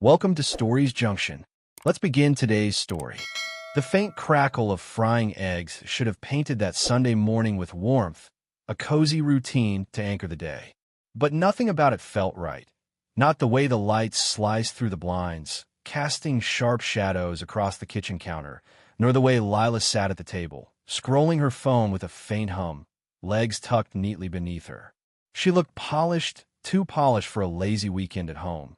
Welcome to Stories Junction. Let's begin today's story. The faint crackle of frying eggs should have painted that Sunday morning with warmth, a cozy routine to anchor the day. But nothing about it felt right. Not the way the lights sliced through the blinds, casting sharp shadows across the kitchen counter, nor the way Lila sat at the table, scrolling her phone with a faint hum, legs tucked neatly beneath her. She looked polished, too polished for a lazy weekend at home.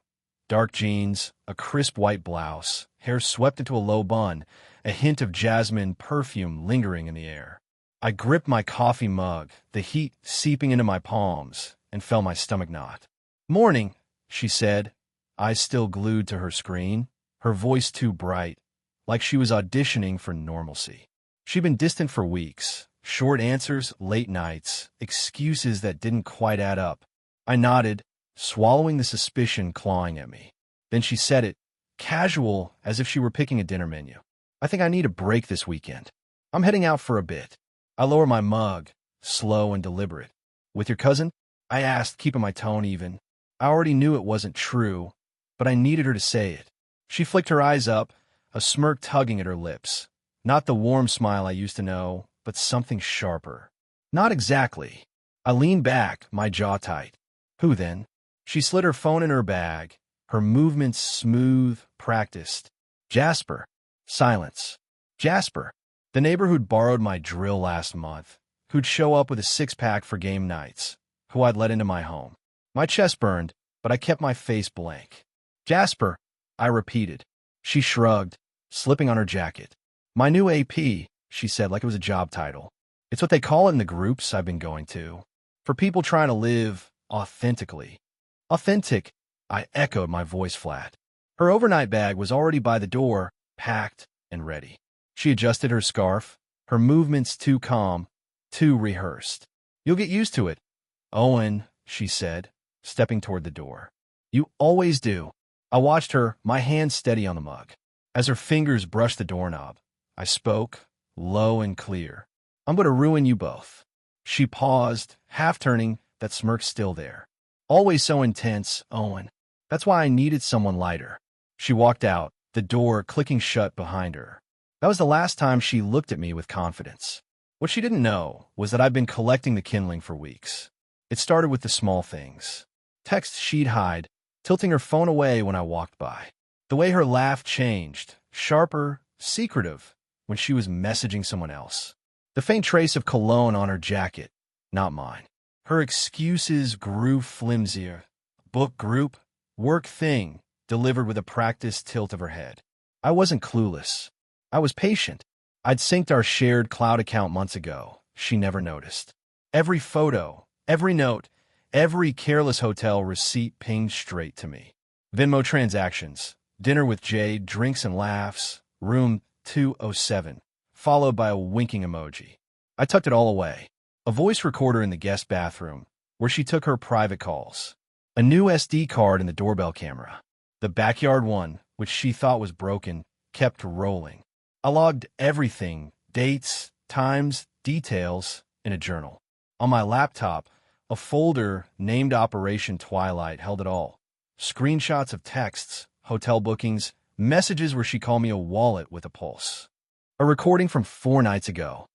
Dark jeans, a crisp white blouse, hair swept into a low bun, a hint of jasmine perfume lingering in the air. I gripped my coffee mug, the heat seeping into my palms, and felt my stomach knot. "Morning," she said, eyes still glued to her screen, her voice too bright, like she was auditioning for normalcy. She'd been distant for weeks, short answers, late nights, excuses that didn't quite add up. I nodded, swallowing the suspicion clawing at me. Then she said it, casual, as if she were picking a dinner menu. "I think I need a break this weekend. I'm heading out for a bit." I lower my mug, slow and deliberate. "With your cousin?" I asked, keeping my tone even. I already knew it wasn't true, but I needed her to say it. She flicked her eyes up, a smirk tugging at her lips. Not the warm smile I used to know, but something sharper. "Not exactly." I leaned back, my jaw tight. "Who then?" She slid her phone in her bag, her movements smooth, practiced. "Jasper." Silence. Jasper, the neighbor who'd borrowed my drill last month, who'd show up with a six-pack for game nights, who I'd let into my home. My chest burned, but I kept my face blank. "Jasper," I repeated. She shrugged, slipping on her jacket. "My new AP," she said like it was a job title. "It's what they call it in the groups I've been going to. For people trying to live authentically." "Authentic," I echoed, my voice flat. Her overnight bag was already by the door, packed and ready. She adjusted her scarf, her movements too calm, too rehearsed. "You'll get used to it, Owen," she said, stepping toward the door. "You always do." I watched her, my hand steady on the mug. As her fingers brushed the doorknob, I spoke, low and clear. "I'm going to ruin you both." She paused, half turning, that smirk still there. "Always so intense, Owen. That's why I needed someone lighter." She walked out, the door clicking shut behind her. That was the last time she looked at me with confidence. What she didn't know was that I'd been collecting the kindling for weeks. It started with the small things. Texts she'd hide, tilting her phone away when I walked by. The way her laugh changed, sharper, secretive, when she was messaging someone else. The faint trace of cologne on her jacket, not mine. Her excuses grew flimsier. Book group, work thing, delivered with a practiced tilt of her head. I wasn't clueless. I was patient. I'd synced our shared cloud account months ago. She never noticed. Every photo, every note, every careless hotel receipt pinged straight to me. Venmo transactions, dinner with Jade, drinks and laughs, room 207, followed by a winking emoji. I tucked it all away. A voice recorder in the guest bathroom, where she took her private calls. A new SD card in the doorbell camera. The backyard one, which she thought was broken, kept rolling. I logged everything, dates, times, details, in a journal. On my laptop, a folder named Operation Twilight held it all. Screenshots of texts, hotel bookings, messages where she called me a wallet with a pulse. A recording from 4 nights ago.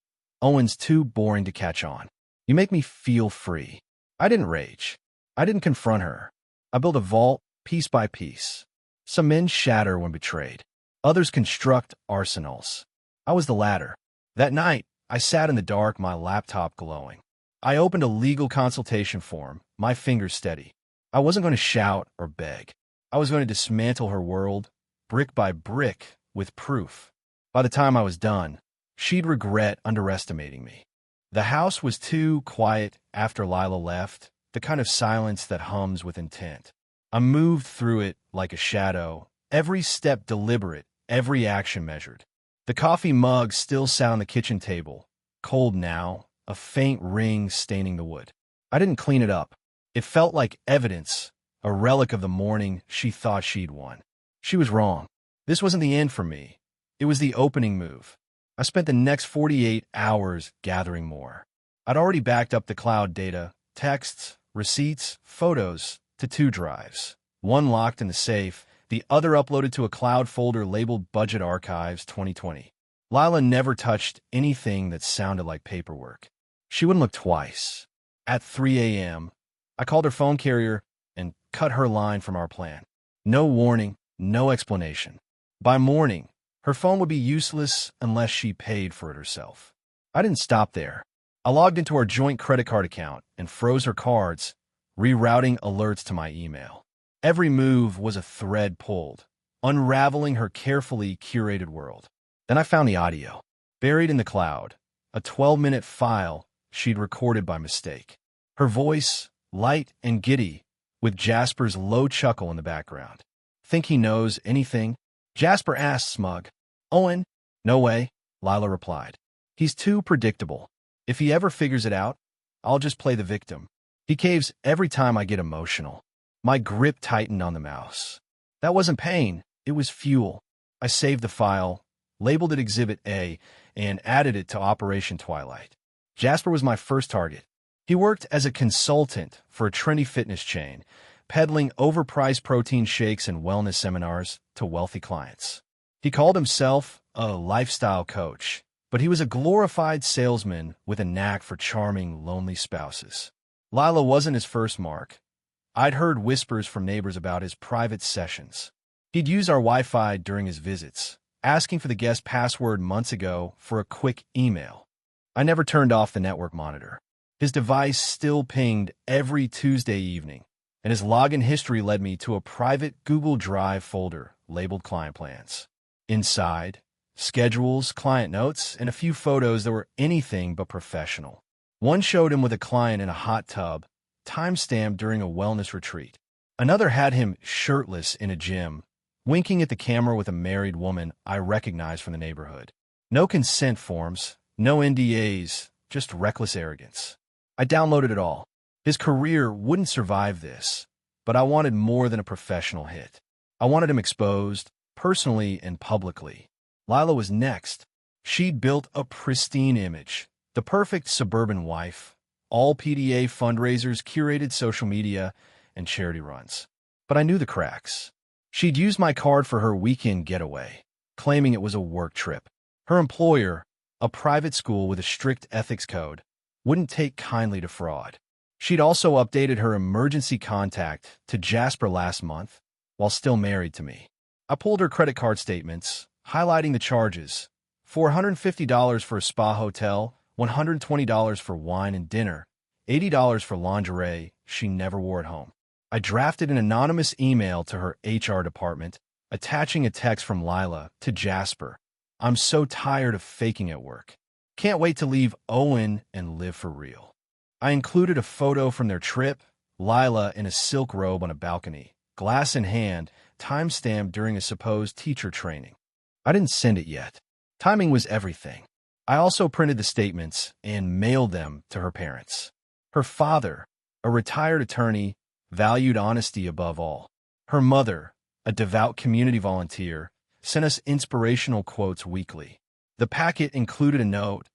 "Owen's too boring to catch on. You make me feel free." I didn't rage. I didn't confront her. I built a vault, piece by piece. Some men shatter when betrayed. Others construct arsenals. I was the latter. That night, I sat in the dark, my laptop glowing. I opened a legal consultation form, my fingers steady. I wasn't going to shout or beg. I was going to dismantle her world, brick by brick, with proof. By the time I was done, she'd regret underestimating me. The house was too quiet after Lila left, the kind of silence that hums with intent. I moved through it like a shadow, every step deliberate, every action measured. The coffee mug still sat on the kitchen table, cold now, a faint ring staining the wood. I didn't clean it up. It felt like evidence, a relic of the morning she thought she'd won. She was wrong. This wasn't the end for me. It was the opening move. I spent the next 48 hours gathering more. I'd already backed up the cloud data, texts, receipts, photos, to 2 drives. One locked in the safe, The other uploaded to a cloud folder labeled Budget Archives 2020. Lila never touched anything that sounded like paperwork. She wouldn't look twice. At 3 a.m., I called her phone carrier and cut her line from our plan. No warning, no explanation. By morning, her phone would be useless unless she paid for it herself. I didn't stop there. I logged into our joint credit card account and froze her cards, rerouting alerts to my email. Every move was a thread pulled, unraveling her carefully curated world. Then I found the audio, buried in the cloud, a 12-minute file she'd recorded by mistake. Her voice, light and giddy, with Jasper's low chuckle in the background. "Think he knows anything?" Jasper asked, smug. "Owen?" "No way," Lila replied. "He's too predictable. If he ever figures it out, I'll just play the victim. He caves every time I get emotional." My grip tightened on the mouse. That wasn't pain, it was fuel. I saved the file, labeled it Exhibit A, and added it to Operation Twilight. Jasper was my first target. He worked as a consultant for a trendy fitness chain, peddling overpriced protein shakes and wellness seminars to wealthy clients. He called himself a lifestyle coach, but he was a glorified salesman with a knack for charming lonely spouses. Lila wasn't his first mark. I'd heard whispers from neighbors about his private sessions. He'd use our Wi-Fi during his visits, asking for the guest password months ago for a quick email. I never turned off the network monitor. His device still pinged every Tuesday evening, and his login history led me to a private Google Drive folder labeled Client Plans. Inside, schedules, client notes, and a few photos that were anything but professional. One showed him with a client in a hot tub, timestamped during a wellness retreat. Another had him shirtless in a gym, winking at the camera with a married woman I recognized from the neighborhood. No consent forms, no NDAs, just reckless arrogance. I downloaded it all. His career wouldn't survive this, but I wanted more than a professional hit. I wanted him exposed, personally and publicly. Lila was next. She'd built a pristine image, the perfect suburban wife, all PDA fundraisers, curated social media, and charity runs. But I knew the cracks. She'd used my card for her weekend getaway, claiming it was a work trip. Her employer, a private school with a strict ethics code, wouldn't take kindly to fraud. She'd also updated her emergency contact to Jasper last month, while still married to me. I pulled her credit card statements, highlighting the charges: $450 for a spa hotel, $120 for wine and dinner, $80 for lingerie she never wore at home. I drafted an anonymous email to her HR department, attaching a text from Lila to Jasper. "I'm so tired of faking at work. Can't wait to leave Owen and live for real." I included a photo from their trip, Lila in a silk robe on a balcony, glass in hand, timestamped during a supposed teacher training. I didn't send it yet. Timing was everything. I also printed the statements and mailed them to her parents. Her father, a retired attorney, valued honesty above all. Her mother, a devout community volunteer, sent us inspirational quotes weekly. The packet included a note: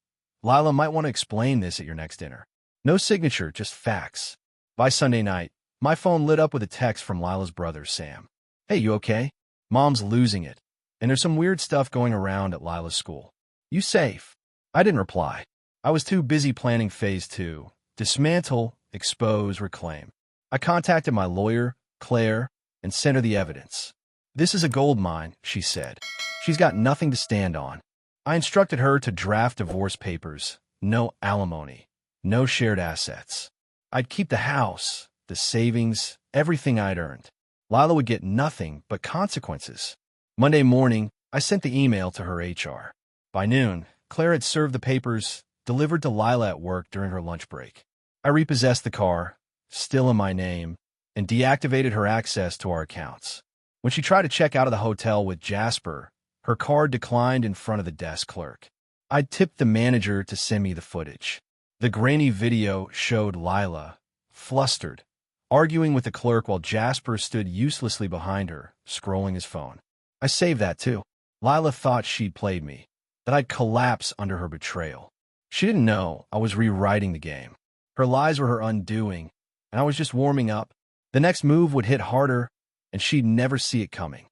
"Lila might want to explain this at your next dinner." No signature, just facts. By Sunday night, my phone lit up with a text from Lila's brother, Sam. "Hey, you okay? Mom's losing it, and there's some weird stuff going around at Lila's school. You safe?" I didn't reply. I was too busy planning phase 2. Dismantle, expose, reclaim. I contacted my lawyer, Claire, and sent her the evidence. "This is a gold mine," she said. "She's got nothing to stand on." I instructed her to draft divorce papers, no alimony, no shared assets. I'd keep the house, the savings, everything I'd earned. Lila would get nothing but consequences. Monday morning, I sent the email to her HR. By noon, Claire had served the papers, delivered to Lila at work during her lunch break. I repossessed the car, still in my name, and deactivated her access to our accounts. When she tried to check out of the hotel with Jasper, her card declined in front of the desk clerk. I tipped the manager to send me the footage. The grainy video showed Lila, flustered, arguing with the clerk while Jasper stood uselessly behind her, scrolling his phone. I saved that too. Lila thought she'd played me, that I'd collapse under her betrayal. She didn't know I was rewriting the game. Her lies were her undoing, and I was just warming up. The next move would hit harder, and she'd never see it coming.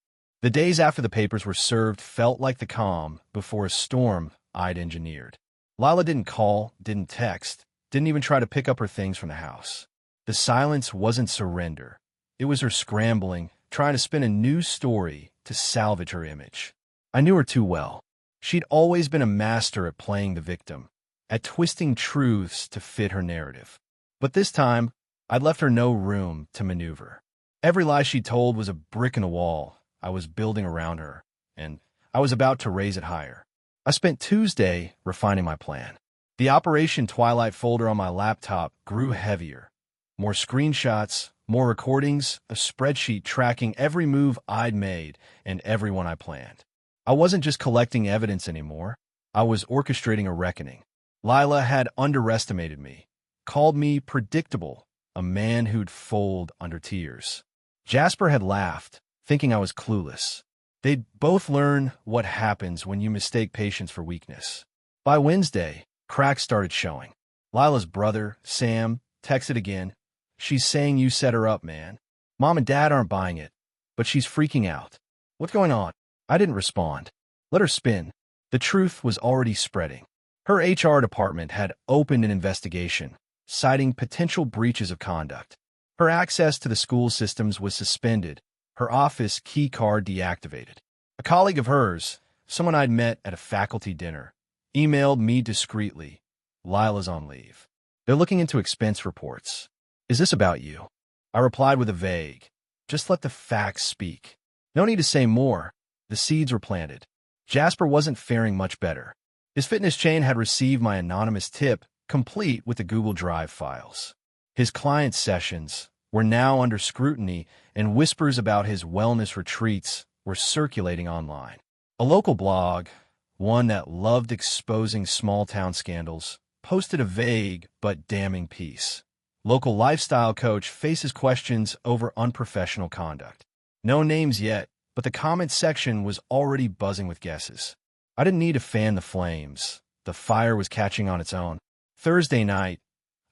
The days after the papers were served felt like the calm before a storm I'd engineered. Lila didn't call, didn't text, didn't even try to pick up her things from the house. The silence wasn't surrender. It was her scrambling, trying to spin a new story to salvage her image. I knew her too well. She'd always been a master at playing the victim, at twisting truths to fit her narrative. But this time, I'd left her no room to maneuver. Every lie she told was a brick in the wall I was building around her, and I was about to raise it higher. I spent Tuesday refining my plan. The Operation Twilight folder on my laptop grew heavier. More screenshots, more recordings, a spreadsheet tracking every move I'd made and everyone I planned. I wasn't just collecting evidence anymore. I was orchestrating a reckoning. Lila had underestimated me, called me predictable, a man who'd fold under tears. Jasper had laughed, thinking I was clueless. They'd both learn what happens when you mistake patience for weakness. By Wednesday, cracks started showing. Lila's brother, Sam, texted again. "She's saying you set her up, man. Mom and Dad aren't buying it, but she's freaking out. What's going on?" I didn't respond. Let her spin. The truth was already spreading. Her HR department had opened an investigation, citing potential breaches of conduct. Her access to the school systems was suspended, her office key card deactivated. A colleague of hers, someone I'd met at a faculty dinner, emailed me discreetly, "Lila's on leave. They're looking into expense reports. Is this about you?" I replied with a vague, "Just let the facts speak." No need to say more. The seeds were planted. Jasper wasn't faring much better. His fitness chain had received my anonymous tip, complete with the Google Drive files. His client sessions were now under scrutiny, and whispers about his wellness retreats were circulating online. A local blog, one that loved exposing small-town scandals, posted a vague but damning piece. Local lifestyle coach faces questions over unprofessional conduct. No names yet, but the comment section was already buzzing with guesses. I didn't need to fan the flames. The fire was catching on its own. Thursday night,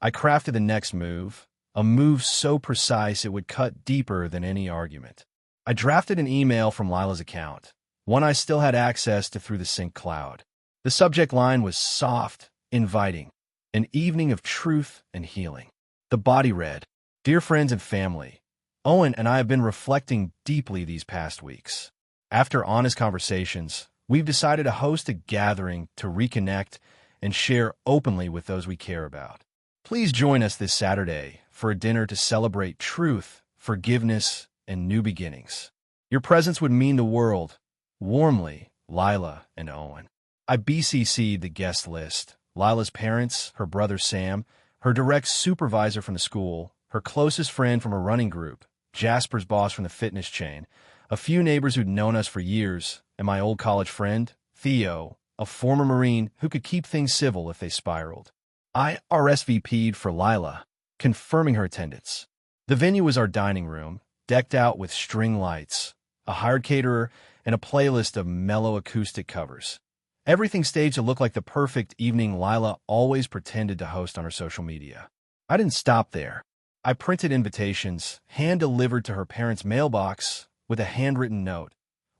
I crafted the next move, a move so precise it would cut deeper than any argument. I drafted an email from Lila's account, one I still had access to through the sync cloud. The subject line was soft, inviting, an evening of truth and healing. The body read, "Dear friends and family, Owen and I have been reflecting deeply these past weeks. After honest conversations, we've decided to host a gathering to reconnect and share openly with those we care about. Please join us this Saturday for a dinner to celebrate truth, forgiveness, and new beginnings. Your presence would mean the world. Warmly, Lila and Owen." I BCC'd the guest list: Lila's parents, her brother Sam, her direct supervisor from the school, her closest friend from a running group, Jasper's boss from the fitness chain, a few neighbors who'd known us for years, and my old college friend, Theo, a former Marine who could keep things civil if they spiraled. I RSVP'd for Lila, confirming her attendance. The venue was our dining room, decked out with string lights, a hired caterer, and a playlist of mellow acoustic covers. Everything staged to look like the perfect evening Lila always pretended to host on her social media. I didn't stop there. I printed invitations, hand-delivered to her parents' mailbox, with a handwritten note.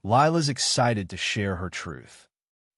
Lila's excited to share her truth.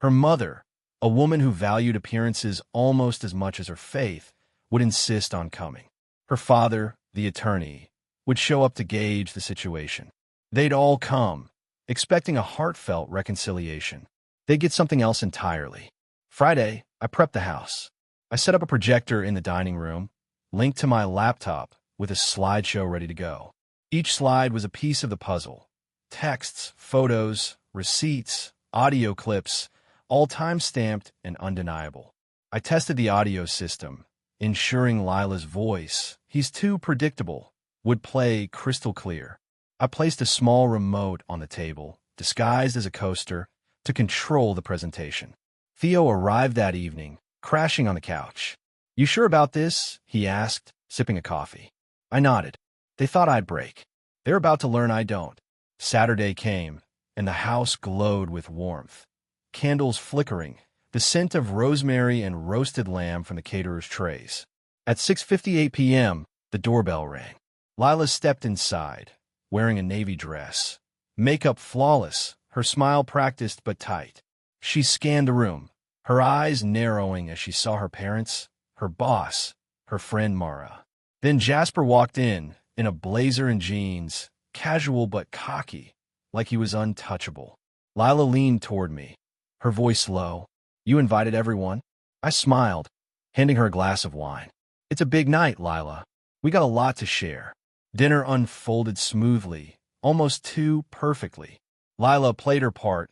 Her mother, a woman who valued appearances almost as much as her faith, would insist on coming. Her father, the attorney, would show up to gauge the situation. They'd all come, expecting a heartfelt reconciliation. They'd get something else entirely. Friday, I prepped the house. I set up a projector in the dining room, linked to my laptop with a slideshow ready to go. Each slide was a piece of the puzzle. Texts, photos, receipts, audio clips, all time-stamped and undeniable. I tested the audio system, ensuring Lila's voice, "He's too predictable," would play crystal clear. I placed a small remote on the table, disguised as a coaster, to control the presentation. Theo arrived that evening, crashing on the couch. "You sure about this?" he asked, sipping a coffee. I nodded. They thought I'd break. They're about to learn I don't. Saturday came, and the house glowed with warmth. Candles flickering, the scent of rosemary and roasted lamb from the caterer's trays. At 6:58 p.m., the doorbell rang. Lila stepped inside, wearing a navy dress, makeup flawless, her smile practiced but tight. She scanned the room, her eyes narrowing as she saw her parents, her boss, her friend Mara. Then Jasper walked in a blazer and jeans, casual but cocky, like he was untouchable. Lila leaned toward me, her voice low. "You invited everyone?" I smiled, handing her a glass of wine. "It's a big night, Lila. We got a lot to share." Dinner unfolded smoothly, almost too perfectly. Lila played her part,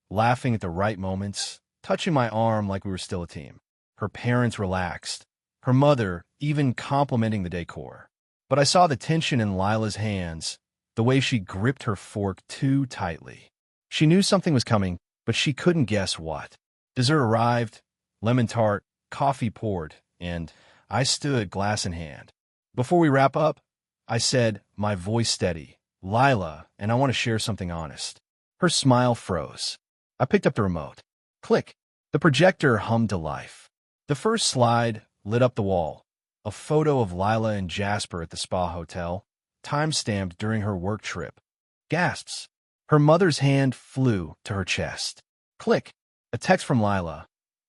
laughing at the right moments, touching my arm like we were still a team. Her parents relaxed, her mother even complimenting the decor. But I saw the tension in Lila's hands, the way she gripped her fork too tightly. She knew something was coming, but she couldn't guess what. Dessert arrived, lemon tart, coffee poured, and I stood glass in hand. "Before we wrap up," I said, my voice steady, "Lila, and I want to share something honest." Her smile froze. I picked up the remote. Click. The projector hummed to life. The first slide lit up the wall. A photo of Lila and Jasper at the spa hotel, time-stamped during her work trip. Gasps. Her mother's hand flew to her chest. Click. A text from Lila.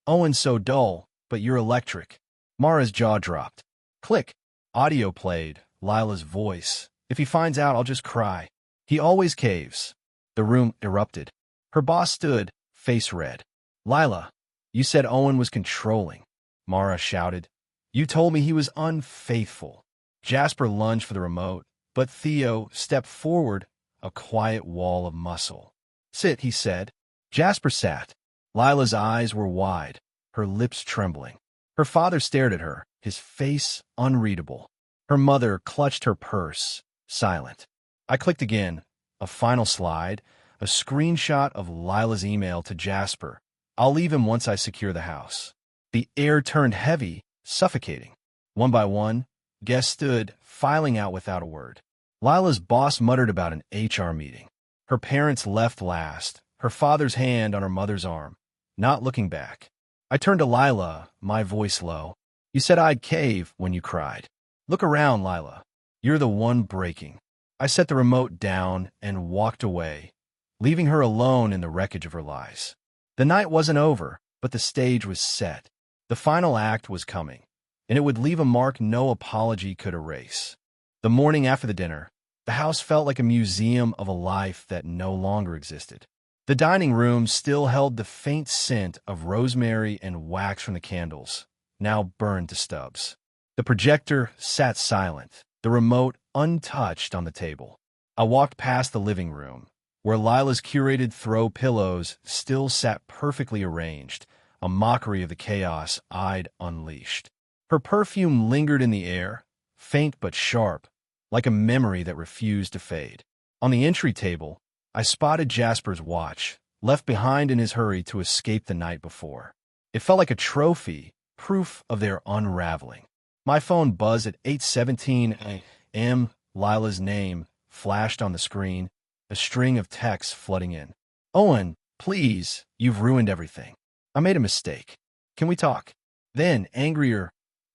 "Owen's so dull, but you're electric." Mara's jaw dropped. Click. Audio played, Lila's voice. "If he finds out, I'll just cry. He always caves." The room erupted. Her boss stood, face red. "Lila, you said Owen was controlling." Mara shouted. "You told me he was unfaithful." Jasper lunged for the remote, but Theo stepped forward, a quiet wall of muscle. "Sit," he said. Jasper sat. Lila's eyes were wide, her lips trembling. Her father stared at her, his face unreadable. Her mother clutched her purse, silent. I clicked again. A final slide, a screenshot of Lila's email to Jasper. "I'll leave him once I secure the house." The air turned heavy, suffocating. One by one, guests stood, filing out without a word. Lila's boss muttered about an HR meeting. Her parents left last, her father's hand on her mother's arm, not looking back. I turned to Lila, my voice low. "You said I'd cave when you cried. Look around, Lila. You're the one breaking." I set the remote down and walked away, leaving her alone in the wreckage of her lies. The night wasn't over, but the stage was set. The final act was coming, and it would leave a mark no apology could erase. The morning after the dinner, the house felt like a museum of a life that no longer existed. The dining room still held the faint scent of rosemary and wax from the candles, now burned to stubs. The projector sat silent, the remote untouched on the table. I walked past the living room, where Lila's curated throw pillows still sat perfectly arranged, a mockery of the chaos I'd unleashed. Her perfume lingered in the air, faint but sharp, like a memory that refused to fade. On the entry table, I spotted Jasper's watch, left behind in his hurry to escape the night before. It felt like a trophy, proof of their unraveling. My phone buzzed at 8:17 a.m. Lila's name flashed on the screen, a string of texts flooding in. "Owen, please, you've ruined everything. I made a mistake. Can we talk?" Then, angrier,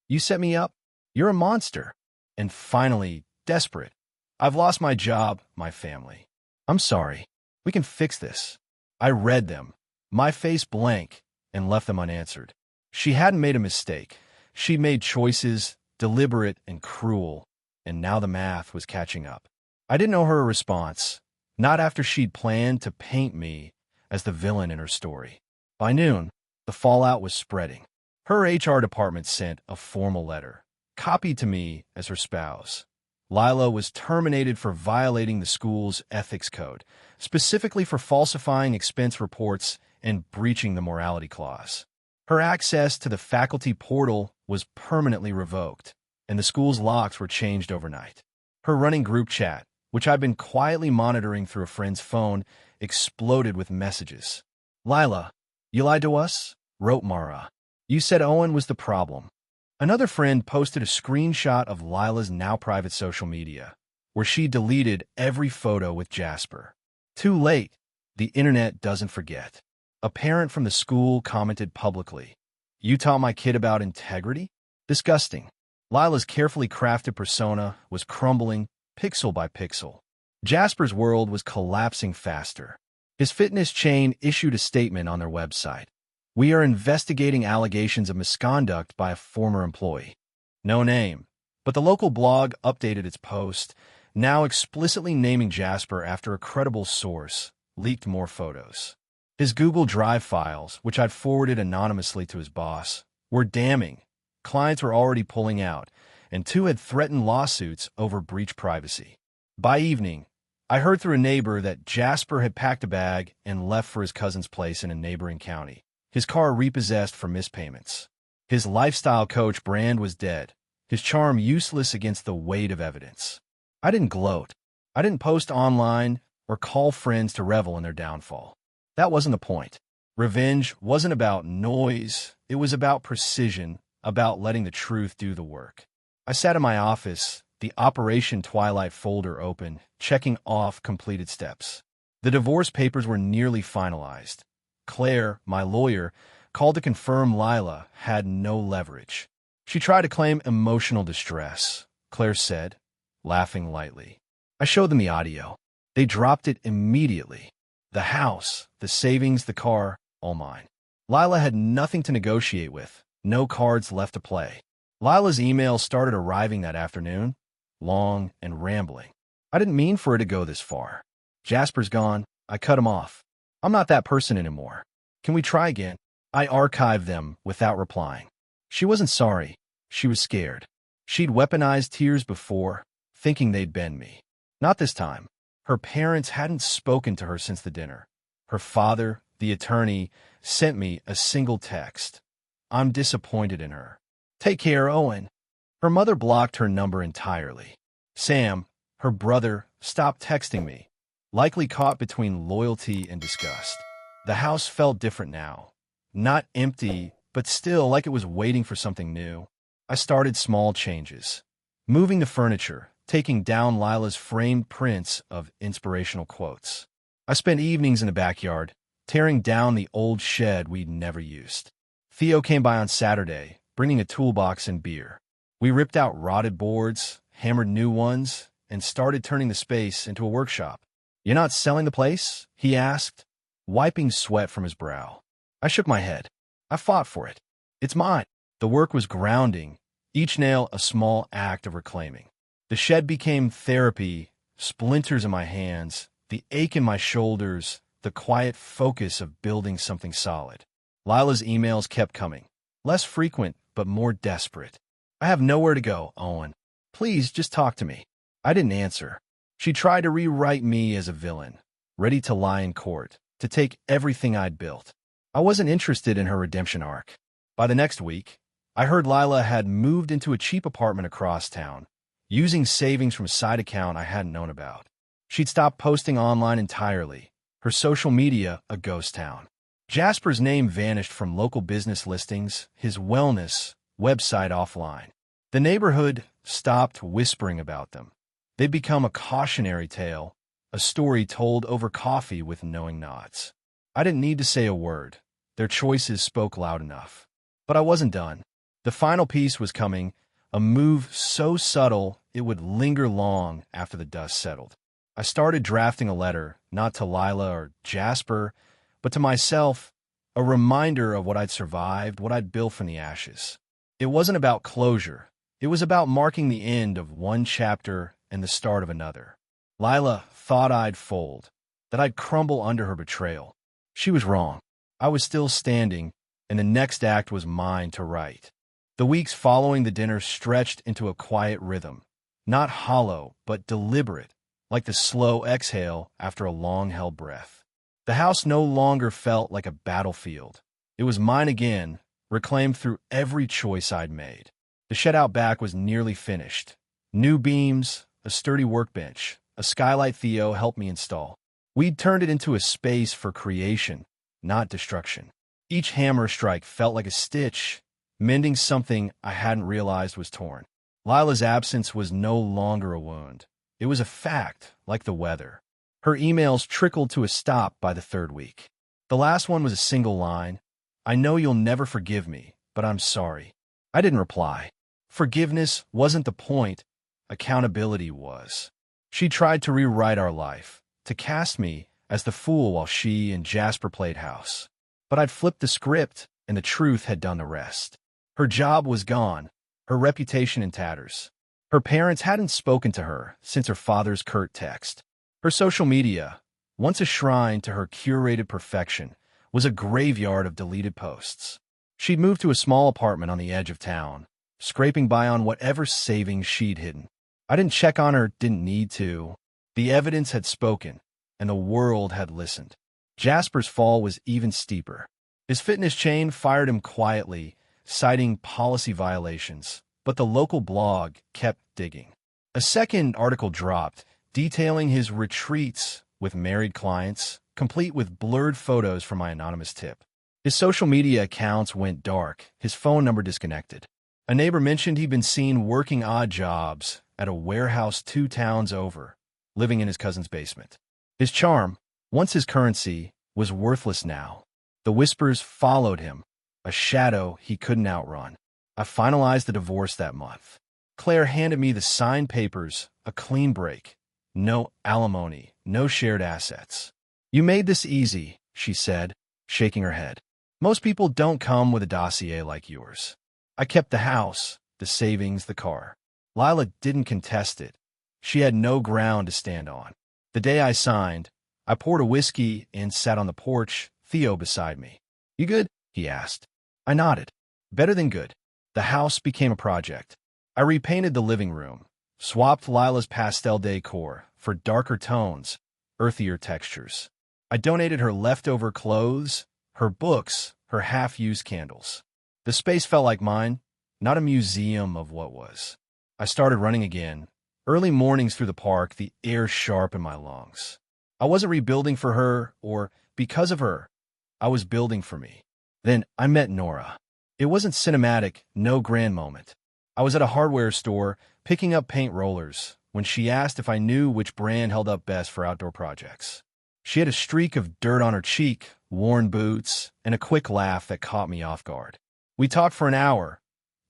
"You set me up? You're a monster." And finally, desperate, "I've lost my job, my family. I'm sorry. We can fix this." I read them, my face blank, and left them unanswered. She hadn't made a mistake. She made choices, deliberate and cruel, and now the math was catching up. I didn't know her response, not after she'd planned to paint me as the villain in her story. By noon, the fallout was spreading. Her HR department sent a formal letter, copied to me as her spouse. Lila was terminated for violating the school's ethics code, specifically for falsifying expense reports and breaching the morality clause. Her access to the faculty portal was permanently revoked, and the school's locks were changed overnight. Her running group chat, which I'd been quietly monitoring through a friend's phone, exploded with messages. "Lila, you lied to us?" wrote Mara. "You said Owen was the problem." Another friend posted a screenshot of Lila's now private social media, where she deleted every photo with Jasper. Too late, the internet doesn't forget. A parent from the school commented publicly, "You taught my kid about integrity?" Disgusting. Lila's carefully crafted persona was crumbling pixel by pixel. Jasper's world was collapsing faster. His fitness chain issued a statement on their website. We are investigating allegations of misconduct by a former employee. No name, but the local blog updated its post, now explicitly naming Jasper after a credible source, leaked more photos. His Google Drive files, which I'd forwarded anonymously to his boss, were damning. Clients were already pulling out, and two had threatened lawsuits over breach privacy. By evening, I heard through a neighbor that Jasper had packed a bag and left for his cousin's place in a neighboring county, his car repossessed for mispayments. His lifestyle coach brand was dead, his charm useless against the weight of evidence. I didn't gloat. I didn't post online or call friends to revel in their downfall. That wasn't the point. Revenge wasn't about noise. It was about precision, about letting the truth do the work. I sat in my office, the Operation Twilight folder open, checking off completed steps. The divorce papers were nearly finalized. Claire, my lawyer, called to confirm Lila had no leverage. She tried to claim emotional distress, Claire said, laughing lightly. I showed them the audio. They dropped it immediately. The house, the savings, the car, all mine. Lila had nothing to negotiate with, no cards left to play. Lila's email started arriving that afternoon, long and rambling. I didn't mean for it to go this far. Jasper's gone. I cut him off. I'm not that person anymore. Can we try again? I archived them without replying. She wasn't sorry. She was scared. She'd weaponized tears before, thinking they'd bend me. Not this time. Her parents hadn't spoken to her since the dinner. Her father, the attorney, sent me a single text. I'm disappointed in her. Take care, Owen. Her mother blocked her number entirely. Sam, her brother, stopped texting me, likely caught between loyalty and disgust. The house felt different now. Not empty, but still like it was waiting for something new. I started small changes. Moving the furniture, taking down Lila's framed prints of inspirational quotes. I spent evenings in the backyard, tearing down the old shed we'd never used. Theo came by on Saturday, bringing a toolbox and beer. We ripped out rotted boards, hammered new ones, and started turning the space into a workshop. You're not selling the place? He asked, wiping sweat from his brow. I shook my head. I fought for it. It's mine. The work was grounding, each nail a small act of reclaiming. The shed became therapy, splinters in my hands, the ache in my shoulders, the quiet focus of building something solid. Lila's emails kept coming, less frequent but more desperate. I have nowhere to go, Owen. Please just talk to me. I didn't answer. She tried to rewrite me as a villain, ready to lie in court, to take everything I'd built. I wasn't interested in her redemption arc. By the next week, I heard Lila had moved into a cheap apartment across town, using savings from a side account I hadn't known about. She'd stopped posting online entirely, her social media a ghost town. Jasper's name vanished from local business listings, his wellness website offline. The neighborhood stopped whispering about them. They'd become a cautionary tale, a story told over coffee with knowing nods. I didn't need to say a word. Their choices spoke loud enough. But I wasn't done. The final piece was coming, a move so subtle it would linger long after the dust settled. I started drafting a letter, not to Lila or Jasper, but to myself, a reminder of what I'd survived, what I'd built from the ashes. It wasn't about closure. It was about marking the end of one chapter and the start of another. Lila thought I'd fold, that I'd crumble under her betrayal. She was wrong. I was still standing, and the next act was mine to write. The weeks following the dinner stretched into a quiet rhythm, not hollow, but deliberate, like the slow exhale after a long-held breath. The house no longer felt like a battlefield. It was mine again, reclaimed through every choice I'd made. The shed out back was nearly finished. New beams, a sturdy workbench, a skylight Theo helped me install. We'd turned it into a space for creation, not destruction. Each hammer strike felt like a stitch, mending something I hadn't realized was torn. Lila's absence was no longer a wound. It was a fact, like the weather. Her emails trickled to a stop by the third week. The last one was a single line. I know you'll never forgive me, but I'm sorry. I didn't reply. Forgiveness wasn't the point. Accountability was. She tried to rewrite our life, to cast me as the fool while she and Jasper played house. But I'd flipped the script, and the truth had done the rest. Her job was gone, her reputation in tatters. Her parents hadn't spoken to her since her father's curt text. Her social media, once a shrine to her curated perfection, was a graveyard of deleted posts. She'd moved to a small apartment on the edge of town, scraping by on whatever savings she'd hidden. I didn't check on her, didn't need to. The evidence had spoken, and the world had listened. Jasper's fall was even steeper. His fitness chain fired him quietly, citing policy violations, but the local blog kept digging. A second article dropped, detailing his retreats with married clients, complete with blurred photos from my anonymous tip. His social media accounts went dark, his phone number disconnected. A neighbor mentioned he'd been seen working odd jobs at a warehouse 2 towns over, living in his cousin's basement. His charm, once his currency, was worthless now. The whispers followed him, a shadow he couldn't outrun. I finalized the divorce that month. Claire handed me the signed papers, a clean break. No alimony, no shared assets. "You made this easy," she said, shaking her head. "Most people don't come with a dossier like yours." I kept the house, the savings, the car. Lila didn't contest it. She had no ground to stand on. The day I signed, I poured a whiskey and sat on the porch, Theo beside me. "You good?" he asked. I nodded. Better than good. The house became a project. I repainted the living room, swapped Lila's pastel decor for darker tones, earthier textures. I donated her leftover clothes, her books, her half-used candles. The space felt like mine, not a museum of what was. I started running again. Early mornings through the park, the air sharp in my lungs. I wasn't rebuilding for her or because of her. I was building for me. Then I met Nora. It wasn't cinematic, no grand moment. I was at a hardware store picking up paint rollers when she asked if I knew which brand held up best for outdoor projects. She had a streak of dirt on her cheek, worn boots, and a quick laugh that caught me off guard. We talked for an hour.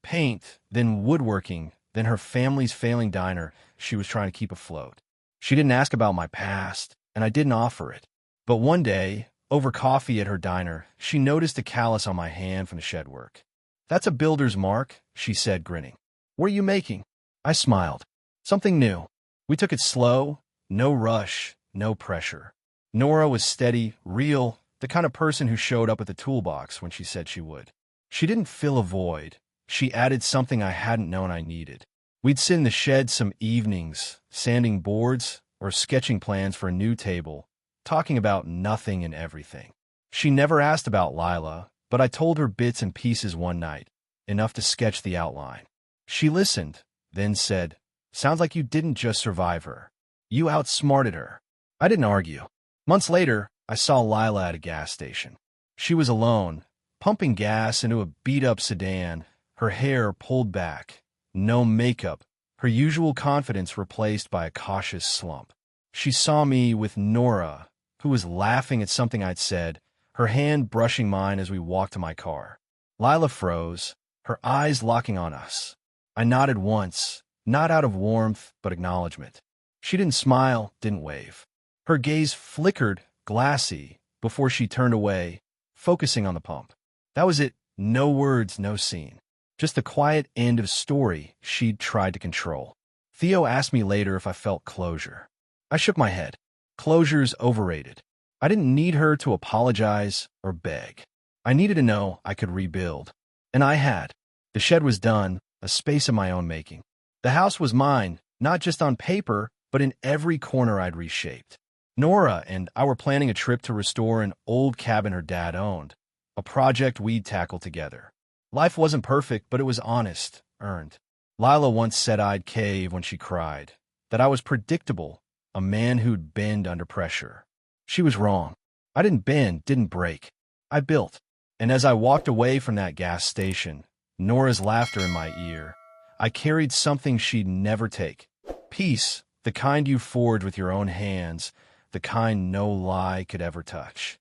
Paint, then woodworking, then her family's failing diner she was trying to keep afloat. She didn't ask about my past, and I didn't offer it. But one day, over coffee at her diner, she noticed a callus on my hand from the shed work. "That's a builder's mark," she said, grinning. "What are you making?" I smiled. "Something new." We took it slow, no rush, no pressure. Nora was steady, real, the kind of person who showed up at the toolbox when she said she would. She didn't fill a void. She added something I hadn't known I needed. We'd sit in the shed some evenings, sanding boards or sketching plans for a new table, talking about nothing and everything. She never asked about Lila, but I told her bits and pieces one night, enough to sketch the outline. She listened, then said, "Sounds like you didn't just survive her. You outsmarted her." I didn't argue. Months later, I saw Lila at a gas station. She was alone, pumping gas into a beat-up sedan, her hair pulled back, no makeup, her usual confidence replaced by a cautious slump. She saw me with Nora, who was laughing at something I'd said, her hand brushing mine as we walked to my car. Lila froze, her eyes locking on us. I nodded once, not out of warmth, but acknowledgement. She didn't smile, didn't wave. Her gaze flickered, glassy, before she turned away, focusing on the pump. That was it. No words, no scene. Just the quiet end of a story she'd tried to control. Theo asked me later if I felt closure. I shook my head. Closure's overrated. I didn't need her to apologize or beg. I needed to know I could rebuild. And I had. The shed was done, a space of my own making. The house was mine, not just on paper, but in every corner I'd reshaped. Nora and I were planning a trip to restore an old cabin her dad owned, a project we'd tackle together. Life wasn't perfect, but it was honest, earned. Lila once said I'd cave when she cried, that I was predictable, a man who'd bend under pressure. She was wrong. I didn't bend, didn't break. I built. And as I walked away from that gas station, Nora's laughter in my ear, I carried something she'd never take. Peace, the kind you forge with your own hands, the kind no lie could ever touch.